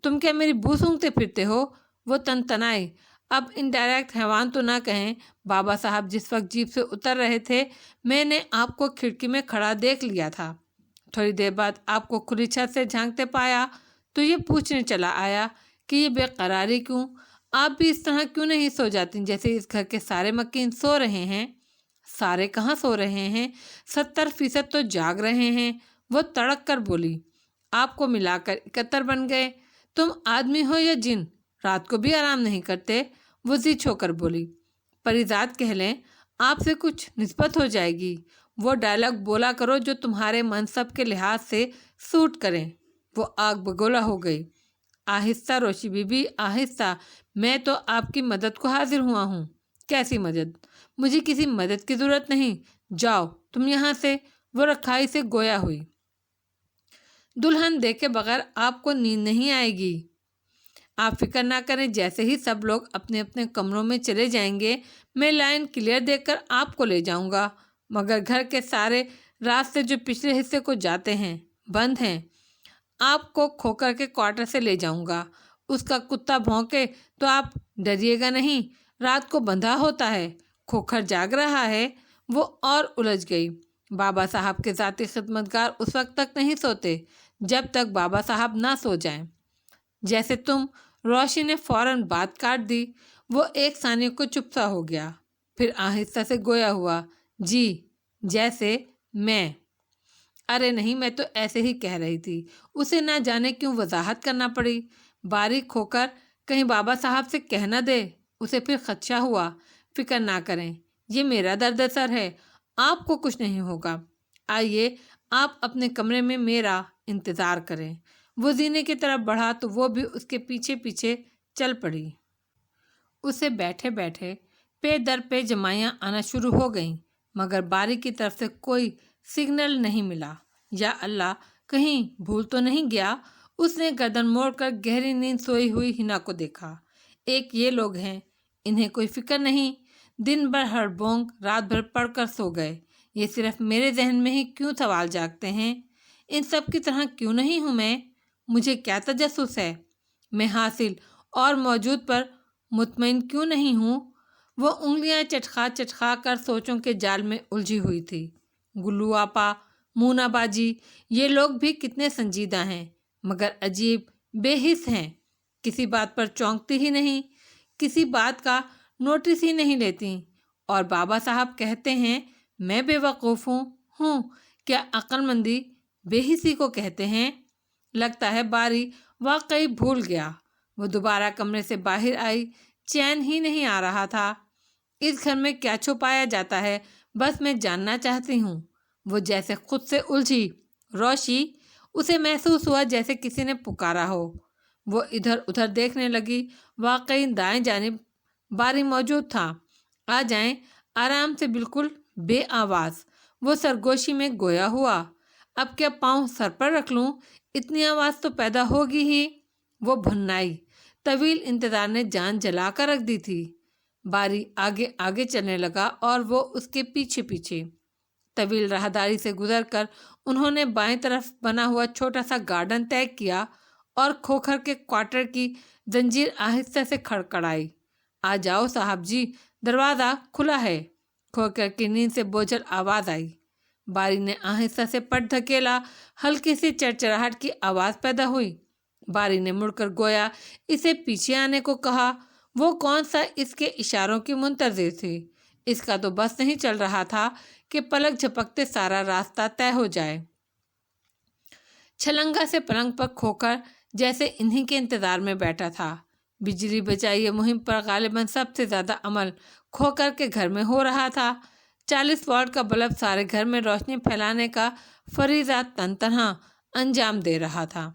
تم کیا میری بو سونگھتے پھرتے ہو؟ وہ تنتنائی۔ اب انڈائریکٹ حیوان تو نہ کہیں بابا صاحب، جس وقت جیپ سے اتر رہے تھے میں نے آپ کو کھڑکی میں کھڑا دیکھ لیا تھا۔ تھوڑی دیر بعد آپ کو کھلی چھت سے جھانکتے پایا تو یہ پوچھنے چلا آیا کہ یہ بے قراری کیوں؟ آپ بھی اس طرح کیوں نہیں سو جاتی جیسے اس گھر کے سارے مکین سو رہے ہیں؟ سارے کہاں سو رہے ہیں، 70% تو جاگ رہے ہیں۔ وہ تڑک کر بولی۔ آپ کو ملا کر 71 بن گئے۔ تم آدمی ہو یا جن، رات کو بھی آرام نہیں کرتے؟ وہ ضد ہو کر بولی۔ پریزاد کہہ لیں آپ سے کچھ نسبت ہو جائے گی، وہ ڈائلاگ بولا کرو جو تمہارے منصب کے لحاظ سے سوٹ کریں۔ وہ آگ بگولا ہو گئی۔ آہستہ روشی بی بی، آہستہ، میں تو آپ کی مدد کو حاضر ہوا ہوں۔ کیسی مدد؟ مجھے کسی مدد کی ضرورت نہیں، جاؤ تم یہاں سے۔ وہ رکھائی سے گویا ہوئی۔ دلہن دیکھے بغیر آپ کو نیند نہیں آئے گی۔ آپ فکر نہ کریں، جیسے ہی سب لوگ اپنے اپنے کمروں میں چلے جائیں گے میں لائن کلیئر دیکھ کر آپ کو لے جاؤں گا، مگر گھر کے سارے راستے جو پچھلے حصے کو جاتے ہیں بند ہیں۔ آپ کو کھوکر کے کوارٹر سے لے جاؤں گا، اس کا کتا بھونکے تو آپ ڈریے گا نہیں، رات کو بندھا ہوتا ہے، کھوکھر جاگ رہا ہے۔ وہ اور الجھ گئی۔ بابا صاحب کے ذاتی خدمتگار اس وقت تک نہیں سوتے جب تک بابا صاحب نہ سو جائیں۔ جیسے تم۔ روشی نے فوراً بات کاٹ دی۔ وہ ایک ثانیے کو چپ سا ہو گیا، پھر آہستہ سے گویا ہوا۔ جی جیسے میں۔ ارے نہیں، میں تو ایسے ہی کہہ رہی تھی۔ اسے نہ جانے کیوں وضاحت کرنا پڑی۔ باریک ہو کر کہیں بابا صاحب سے کہہ نہ دے۔ اسے پھر خدشہ ہوا۔ فکر نہ کریں، یہ میرا درد سر ہے، آپ کو کچھ نہیں ہوگا۔ آئیے آپ اپنے کمرے میں میرا انتظار کریں۔ وہ زینے کی طرف بڑھا تو وہ بھی اس کے پیچھے پیچھے چل پڑی۔ اسے بیٹھے بیٹھے پے در پہ جمائیاں آنا شروع ہو گئیں، مگر باری کی طرف سے کوئی سگنل نہیں ملا۔ یا اللہ، کہیں بھول تو نہیں گیا؟ اس نے گردن موڑ کر گہری نیند سوئی ہوئی ہنا کو دیکھا۔ ایک یہ لوگ ہیں، انہیں کوئی فکر نہیں، دن بھر ہڑ بونک، رات بھر پڑھ کر سو گئے۔ یہ صرف میرے ذہن میں ہی کیوں سوال جاگتے ہیں؟ ان سب کی طرح کیوں نہیں ہوں میں؟ مجھے کیا تجسس ہے؟ میں حاصل اور موجود پر مطمئن کیوں نہیں ہوں؟ وہ انگلیاں چٹخا چٹخا کر سوچوں کے جال میں الجھی ہوئی تھی۔ گلو آپا، مونا باجی، یہ لوگ بھی کتنے سنجیدہ ہیں، مگر عجیب بے حس ہیں، کسی بات پر چونکتی ہی نہیں، کسی بات کا نوٹس ہی نہیں لیتی۔ اور بابا صاحب کہتے ہیں میں بے وقوف ہوں۔ کیا عقل مندی بے حسی کو کہتے ہیں؟ لگتا ہے باری واقعی بھول گیا۔ وہ دوبارہ کمرے سے باہر آئی۔ چین ہی نہیں آ رہا تھا۔ اس گھر میں کیا چھپایا جاتا ہے، بس میں جاننا چاہتی ہوں۔ وہ جیسے خود سے الجھی۔ روشی! اسے محسوس ہوا جیسے کسی نے پکارا ہو۔ وہ ادھر ادھر دیکھنے لگی۔ واقعی دائیں جانب باری موجود تھا۔ آ جائیں، آرام سے، بالکل بے آواز۔ وہ سرگوشی میں گویا ہوا۔ اب کیا پاؤں سر پر رکھ لوں؟ اتنی آواز تو پیدا ہوگی ہی۔ وہ بھنائی۔ طویل انتظار نے جان جلا کر رکھ دی تھی۔ باری آگے آگے چلنے لگا اور وہ اس کے پیچھے پیچھے۔ طویل راہداری سے گزر کر انہوں نے بائیں طرف بنا ہوا چھوٹا سا گارڈن طے کیا اور کھوکھر کے کوارٹر کی زنجیر آہستہ سے کھڑکھڑائی۔ آ جاؤ صاحب جی، دروازہ کھلا ہے۔ کھوکھر کی نیند سے بوجھل آواز آئی۔ باری نے آہستہ سے پٹ دھکیلا۔ ہلکی سی چرچراہٹ کی آواز پیدا ہوئی۔ باری نے مڑ کر گویا اسے پیچھے آنے کو کہا۔ وہ کون سا اس کے اشاروں کی منتظر تھی؟ اس کا تو بس نہیں چل رہا تھا کہ پلک جھپکتے سارا راستہ طے ہو جائے۔ چھلنگا سے پلنگ پر کھوکر جیسے انہی کے انتظار میں بیٹھا تھا۔ بجلی بچائی مہم پر غالباً سب سے زیادہ عمل کھوکر کے گھر میں ہو رہا تھا۔ 40 واٹ کا بلب سارے گھر میں روشنی پھیلانے کا فریضہ تن تنہا انجام دے رہا تھا۔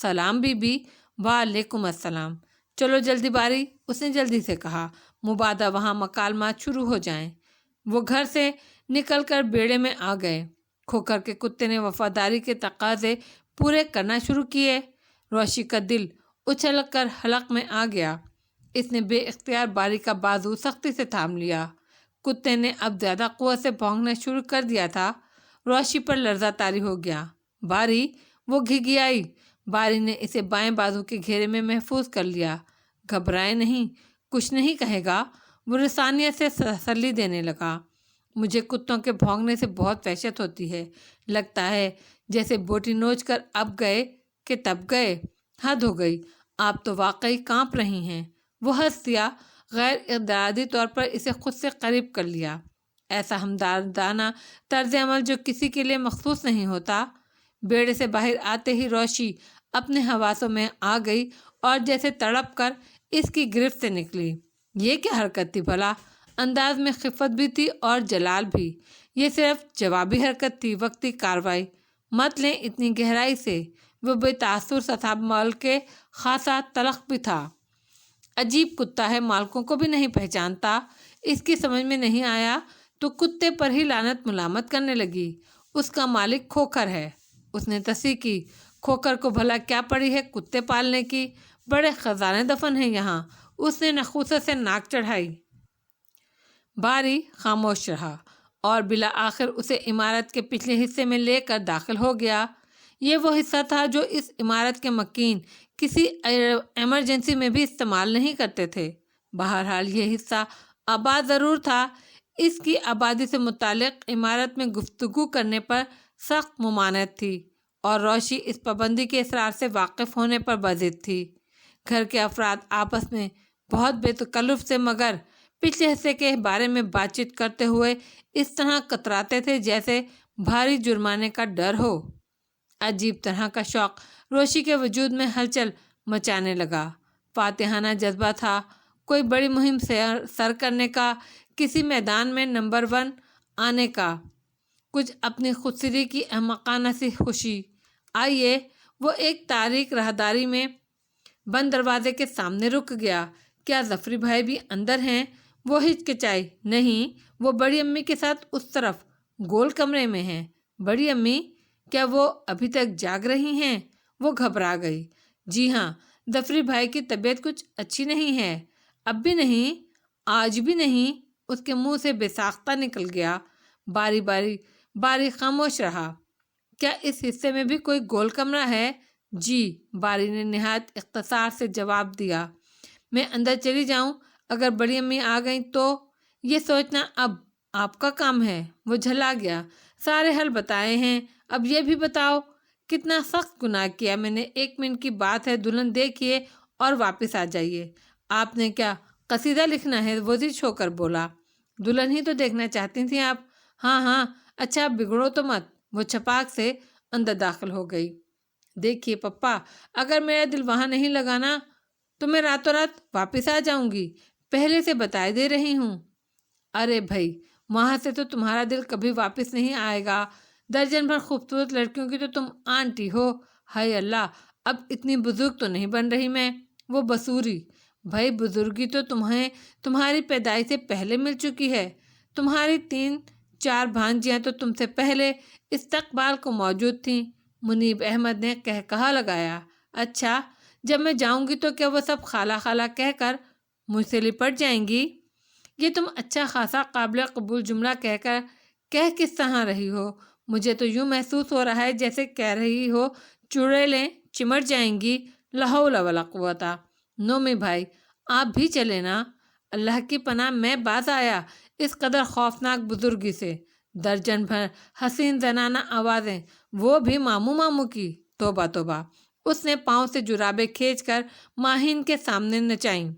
سلام بی بی۔ وعلیکم السلام۔ چلو جلدی باری، اس نے جلدی سے کہا، مبادا وہاں مکالمات شروع ہو جائیں۔ وہ گھر سے نکل کر بیڑے میں آ گئے۔ کھوکر کے کتے نے وفاداری کے تقاضے پورے کرنا شروع کیے۔ روشی کا دل اچھل کر حلق میں آ گیا۔ اس نے بے اختیار باری کا بازو سختی سے تھام لیا۔ کتے نے اب زیادہ قوت سے بھونکنا شروع کر دیا تھا۔ روشی پر لرزہ طاری ہو گیا۔ باری! وہ گھگیائی۔ باری نے اسے بائیں بازو کے گھیرے میں محفوظ کر لیا۔ گھبرائے نہیں، کچھ نہیں کہے گا۔ وہ رسانیت سے تسلی دینے لگا۔ مجھے کتوں کے بھونکنے سے بہت وحشت ہوتی ہے۔ لگتا ہے جیسے بوٹی نوچ کر اب گئے کہ تب گئے۔ حد ہو گئی، آپ تو واقعی کانپ رہی ہیں۔ وہ ہنس دیا۔ غیر ارادی طور پر اسے خود سے قریب کر لیا۔ ایسا ہمدردانہ طرز عمل جو کسی کے لیے مخصوص نہیں ہوتا۔ بیڑے سے باہر آتے ہی روشی اپنے حواسوں میں آ گئی اور جیسے تڑپ کر اس کی گرفت سے نکلی۔ یہ کیا حرکت تھی بھلا؟ انداز میں خفت بھی تھی اور جلال بھی۔ یہ صرف جوابی حرکت تھی، وقتی کارروائی مت لیں اتنی گہرائی سے۔ وہ بے تاثر سا تھا، مال کے خاصا تلخ بھی تھا۔ عجیب کتا ہے، مالکوں کو بھی نہیں پہچانتا۔ اس کی سمجھ میں نہیں آیا تو کتے پر ہی لعنت ملامت کرنے لگی۔ اس کا مالک کھوکھر ہے۔ اس نے تصحیح کی، کھوکھر کو بھلا کیا پڑی ہے کتے پالنے کی؟ بڑے خزانے دفن ہیں یہاں۔ اس نے نخوست سے ناک چڑھائی۔ باری خاموش رہا اور بالآخر اسے عمارت کے پچھلے حصے میں لے کر داخل ہو گیا۔ یہ وہ حصہ تھا جو اس عمارت کے مکین کسی ایمرجنسی میں بھی استعمال نہیں کرتے تھے۔ بہرحال یہ حصہ آباد ضرور تھا۔ اس کی آبادی سے متعلق عمارت میں گفتگو کرنے پر سخت ممانعت تھی اور روشی اس پابندی کے اسرار سے واقف ہونے پر بضد تھی۔ گھر کے افراد آپس میں بہت بے تکلف سے مگر پچھلے حصے کے بارے میں بات چیت کرتے ہوئے اس طرح کتراتے تھے جیسے بھاری جرمانے کا ڈر ہو۔ عجیب طرح کا شوق روشی کے وجود میں ہلچل مچانے لگا۔ فاتحانہ جذبہ تھا، کوئی بڑی مہم سر کرنے کا، کسی میدان میں نمبر 1 آنے کا، کچھ اپنی خودسری کی احمقانہ سی خوشی۔ آئیے، وہ ایک تاریک راہداری میں بند دروازے کے سامنے رک گیا۔ کیا ظفری بھائی بھی اندر ہیں؟ وہ ہچکچائی۔ نہیں، وہ بڑی امی کے ساتھ اس طرف گول کمرے میں ہیں۔ بڑی امی؟ کیا وہ ابھی تک جاگ رہی ہیں؟ وہ گھبرا گئی۔ جی ہاں، ظفری بھائی کی طبیعت کچھ اچھی نہیں ہے۔ اب بھی نہیں؟ آج بھی نہیں؟ اس کے منہ سے بے ساختہ نکل گیا۔ باری خاموش رہا۔ کیا اس حصے میں بھی کوئی گول کمرہ ہے؟ جی، باری نے نہایت اختصار سے جواب دیا۔ میں اندر چلی جاؤں؟ اگر بڑی امی آ گئیں تو؟ یہ سوچنا اب آپ کا کام ہے۔ وہ جھلا گیا۔ سارے حل بتائے ہیں، اب یہ بھی بتاؤ کتنا سخت گناہ کیا میں نے۔ 1 منٹ کی بات ہے، دلہن دیکھیے اور واپس آ جائیے۔ آپ نے کیا قصیدہ لکھنا ہے؟ وزیر ہو کر بولا۔ دلہن ہی تو دیکھنا چاہتی تھیں آپ۔ ہاں ہاں، اچھا بگڑو تو مت۔ وہ چھپاک سے اندر داخل ہو گئی۔ دیکھیے پپا، اگر میرا دل وہاں نہیں لگانا تو میں راتوں رات واپس آ جاؤں گی، پہلے سے بتائے دے رہی ہوں۔ ارے بھائی، وہاں سے تو تمہارا دل کبھی واپس نہیں آئے گا۔ درجن بھر خوبصورت لڑکیوں کی تو تم آنٹی ہو۔ ہائے اللہ، اب اتنی بزرگ تو نہیں بن رہی میں۔ وہ بسوری۔ بھائی، بزرگی تو تمہیں تمہاری پیدائش سے پہلے مل چکی ہے۔ تمہاری 3-4 بھانجیاں تو تم سے پہلے استقبال کو موجود تھیں۔ منیب احمد نے کہا لگایا۔ اچھا، جب میں جاؤں گی تو کیا وہ سب خالہ خالہ کہہ کر مجھ سے لپٹ جائیں گی؟ یہ تم اچھا خاصا قابل قبول جملہ کہہ کس طرح رہی ہو؟ مجھے تو یوں محسوس ہو رہا ہے جیسے کہہ رہی ہو چڑیلیں چمٹ جائیں گی۔ لا حول ولا قوت۔ نومی بھائی، آپ بھی چلے نا۔ اللہ کی پناہ، میں باز آیا اس قدر خوفناک بزرگی سے۔ درجن بھر حسین زنانہ آوازیں، وہ بھی ماموں کی۔ توبہ توبہ۔ اس نے پاؤں سے جرابیں کھینچ کر ماہین کے سامنے نچائیں۔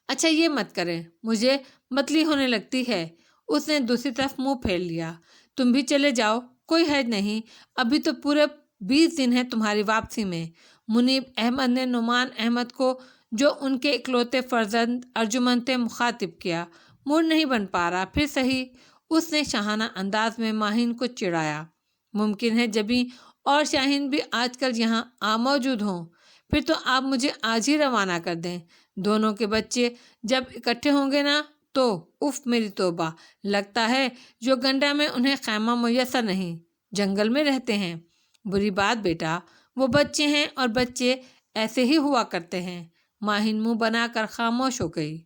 اچھا یہ مت کریں، مجھے متلی ہونے لگتی ہے۔ اس نے دوسری طرف منہ پھیر لیا۔ تم بھی چلے جاؤ، کوئی حرج نہیں، ابھی تو پورے 20 دن ہیں تمہاری واپسی میں۔ منیب احمد نے نعمان احمد کو، جو ان کے اکلوتے فرزند ارجمند تھے، مخاطب کیا۔ موڈ نہیں بن پا رہا، پھر صحیح۔ اس نے شاہانہ انداز میں ماہین کو چڑھایا۔ ممکن ہے جبیں اور شاہین بھی آج کل یہاں موجود ہوں۔ پھر تو آپ مجھے آج ہی روانہ کر دیں۔ دونوں کے بچے جب اکٹھے ہوں گے نا تو اف میری توبہ، لگتا ہے جو گنڈا میں انہیں خیمہ میسر نہیں، جنگل میں رہتے ہیں۔ بری بات بیٹا، وہ بچے ہیں اور بچے ایسے ہی ہوا کرتے ہیں۔ ماہین منہ بنا کر خاموش ہو گئی۔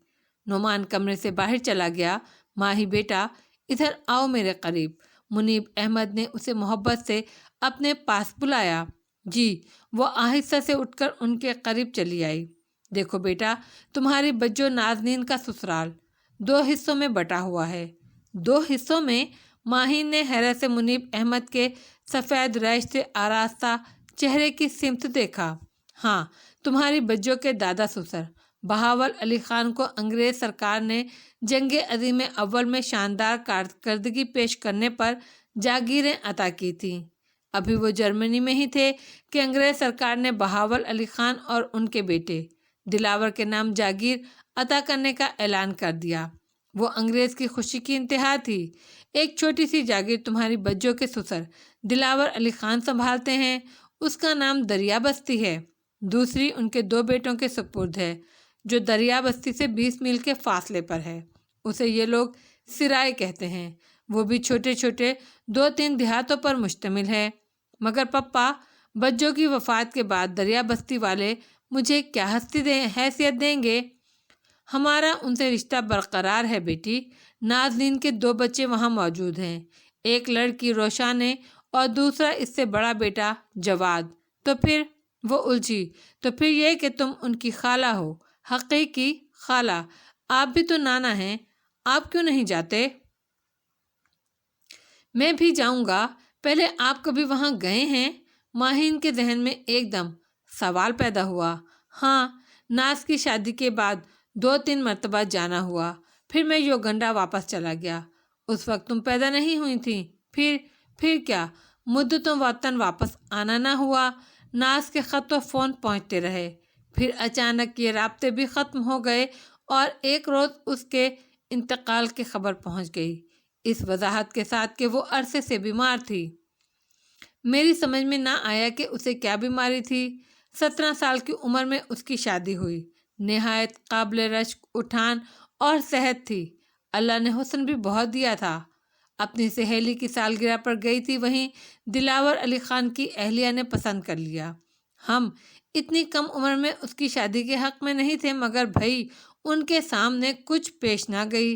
نعمان کمرے سے باہر چلا گیا۔ ماہی بیٹا، ادھر آؤ میرے قریب۔ منیب احمد نے اسے محبت سے اپنے پاس بلایا۔ جی۔ وہ آہستہ سے اٹھ کر ان کے قریب چلی آئی۔ دیکھو بیٹا، تمہاری بجو نازنین کا سسرال 2 حصوں میں بٹا ہوا ہے۔ 2 حصوں میں؟ ماہین نے حیرت سے منیب احمد کے سفید ریش سے آراستہ چہرے کی سمت دیکھا۔ ہاں، تمہاری بجو کے دادا سسر بہاول علی خان کو انگریز سرکار نے جنگ عظیم اول میں شاندار کارکردگی پیش کرنے پر جاگیریں عطا کی تھیں۔ ابھی وہ جرمنی میں ہی تھے کہ انگریز سرکار نے بہاول علی خان اور ان کے بیٹے دلاور کے نام جاگیر عطا کرنے کا اعلان کر دیا۔ وہ انگریز کی خوشی کی انتہا تھی۔ ایک چھوٹی سی جاگیر تمہاری بجوں کے سسر دلاور علی خان سنبھالتے ہیں، اس کا نام دریا بستی ہے۔ دوسری ان کے 2 بیٹوں کے سپرد ہے جو دریا بستی سے 20 میل کے فاصلے پر ہے، اسے یہ لوگ سرائے کہتے ہیں۔ وہ بھی چھوٹے چھوٹے 2-3 دیہاتوں پر مشتمل ہے۔ مگر پپا، بجوں کی وفات کے بعد دریا بستی والے مجھے کیا حیثیت دیں گے؟ ہمارا ان سے رشتہ برقرار ہے بیٹی۔ نازنین کے 2 بچے وہاں موجود ہیں، ایک لڑکی روشان ہے اور دوسرا اس سے بڑا بیٹا جواد۔ تو پھر وہ الجھی، تو پھر یہ کہ تم ان کی خالہ ہو، حقیقی خالہ۔ آپ بھی تو نانا ہیں، آپ کیوں نہیں جاتے؟ میں بھی جاؤں گا، پہلے آپ کبھی وہاں گئے ہیں؟ ماہین کے ذہن میں ایک دم سوال پیدا ہوا۔ ہاں، ناز کی شادی کے بعد 2-3 مرتبہ جانا ہوا، پھر میں یوگنڈا واپس چلا گیا۔ اس وقت تم پیدا نہیں ہوئی تھی۔ پھر کیا مدتوں وطن واپس آنا نہ ہوا؟ ناز کے خط و فون پہنچتے رہے، پھر اچانک یہ رابطے بھی ختم ہو گئے اور ایک روز اس کے انتقال کی خبر پہنچ گئی، اس وضاحت کے ساتھ کہ وہ عرصے سے بیمار تھی۔ میری سمجھ میں نہ آیا کہ اسے کیا بیماری تھی۔ 17 سال کی عمر میں اس کی شادی ہوئی، نہایت قابل رشک اٹھان اور صحت تھی۔ اللہ نے حسن بھی بہت دیا تھا۔ اپنی سہیلی کی سالگرہ پر گئی تھی، وہیں دلاور علی خان کی اہلیہ نے پسند کر لیا۔ ہم اتنی کم عمر میں اس کی شادی کے حق میں نہیں تھے، مگر بھائی ان کے سامنے کچھ پیش نہ گئی۔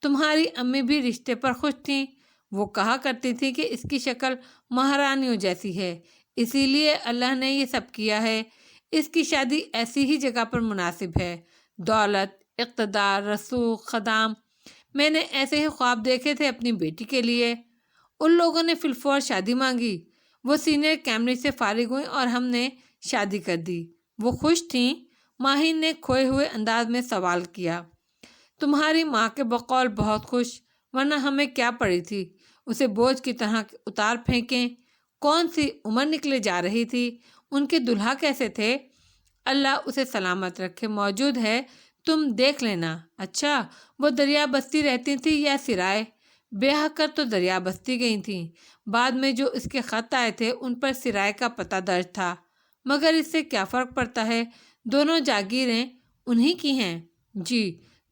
تمہاری امی بھی رشتے پر خوش تھیں، وہ کہا کرتی تھی کہ اس کی شکل مہارانیوں جیسی ہے، اسی لیے اللہ نے یہ سب کیا ہے۔ اس کی شادی ایسی ہی جگہ پر مناسب ہے، دولت، اقتدار، رسوخ، خدام۔ میں نے ایسے ہی خواب دیکھے تھے اپنی بیٹی کے لیے۔ ان لوگوں نے فی الفور شادی مانگی، وہ سینئر کیمبرج سے فارغ ہوئیں اور ہم نے شادی کر دی۔ وہ خوش تھیں؟ ماہین نے کھوئے ہوئے انداز میں سوال کیا۔ تمہاری ماں کے بقول بہت خوش، ورنہ ہمیں کیا پڑی تھی اسے بوجھ کی طرح اتار پھینکیں۔ کون سی عمر نکلے جا رہی تھی؟ ان کے دلہا کیسے تھے؟ اللہ اسے سلامت رکھے، موجود ہے، تم دیکھ لینا۔ اچھا، وہ دریا بستی رہتی تھی یا سرائے؟ بیاہ کر تو دریا بستی گئی تھیں، بعد میں جو اس کے خط آئے تھے ان پر سرائے کا پتہ درج تھا۔ مگر اس سے کیا فرق پڑتا ہے، دونوں جاگیریں انہی کی ہیں۔ جی،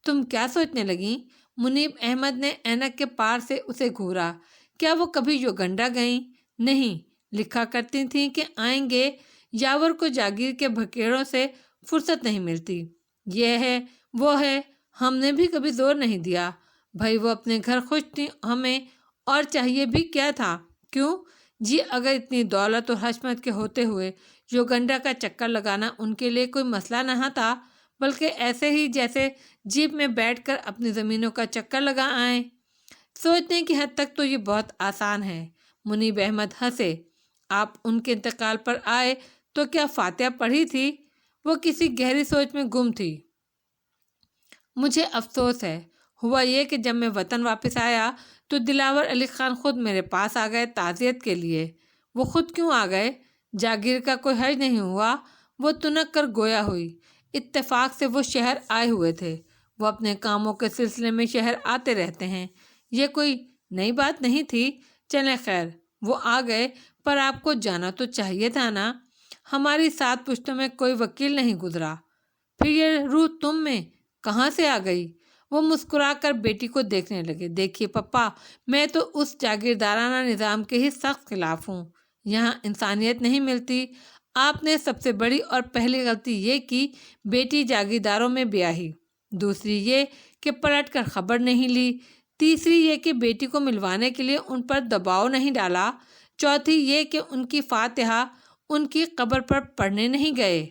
تم کیا سوچنے لگیں؟ منیب احمد نے اینک کے پار سے اسے گھورا۔ کیا وہ کبھی یوگنڈا گئیں؟ نہیں، لکھا کرتی تھیں کہ آئیں گے۔ یاور کو جاگیر کے بھکیڑوں سے فرصت نہیں ملتی، یہ ہے وہ ہے، ہم نے بھی کبھی زور نہیں دیا۔ بھائی وہ اپنے گھر خوش تھیں، ہمیں اور چاہیے بھی کیا تھا؟ کیوں؟ جی، اگر اتنی دولت اور حشمت کے ہوتے ہوئے یوگنڈا کا چکر لگانا ان کے لیے کوئی مسئلہ نہ تھا، بلکہ ایسے ہی جیسے جیپ میں بیٹھ کر اپنی زمینوں کا چکر لگا آئیں۔ سوچنے کی حد تک تو یہ بہت آسان ہے۔ منیب احمد ہنسے۔ آپ ان کے انتقال پر آئے تو کیا فاتحہ پڑھی تھی؟ وہ کسی گہری سوچ میں گم تھی۔ مجھے افسوس ہے، ہوا یہ کہ جب میں وطن واپس آیا تو دلاور علی خان خود میرے پاس آ گئے تعزیت کے لیے۔ وہ خود کیوں آ گئے؟ جاگیر کا کوئی حرج نہیں ہوا؟ وہ تنک کر گویا ہوئی۔ اتفاق سے وہ شہر آئے ہوئے تھے، وہ اپنے کاموں کے سلسلے میں شہر آتے رہتے ہیں، یہ کوئی نئی بات نہیں تھی۔ چلیں خیر، وہ آ گئے، پر آپ کو جانا تو چاہیے تھا نا۔ ہماری 7 پشتوں میں کوئی وکیل نہیں گزرا، پھر یہ روح تم میں کہاں سے آ گئی؟ وہ مسکرا کر بیٹی کو دیکھنے لگے۔ دیکھیے پپا، میں تو اس جاگیردارانہ نظام کے ہی سخت خلاف ہوں، یہاں انسانیت نہیں ملتی۔ آپ نے سب سے بڑی اور پہلی غلطی یہ کی بیٹی جاگیرداروں میں بیاہی، دوسری یہ کہ پلٹ کر خبر نہیں لی، تیسری یہ کہ بیٹی کو ملوانے کے لیے ان پر دباؤ نہیں ڈالا، چوتھی یہ کہ ان کی فاتحہ ان کی قبر پر پڑھنے نہیں گئے۔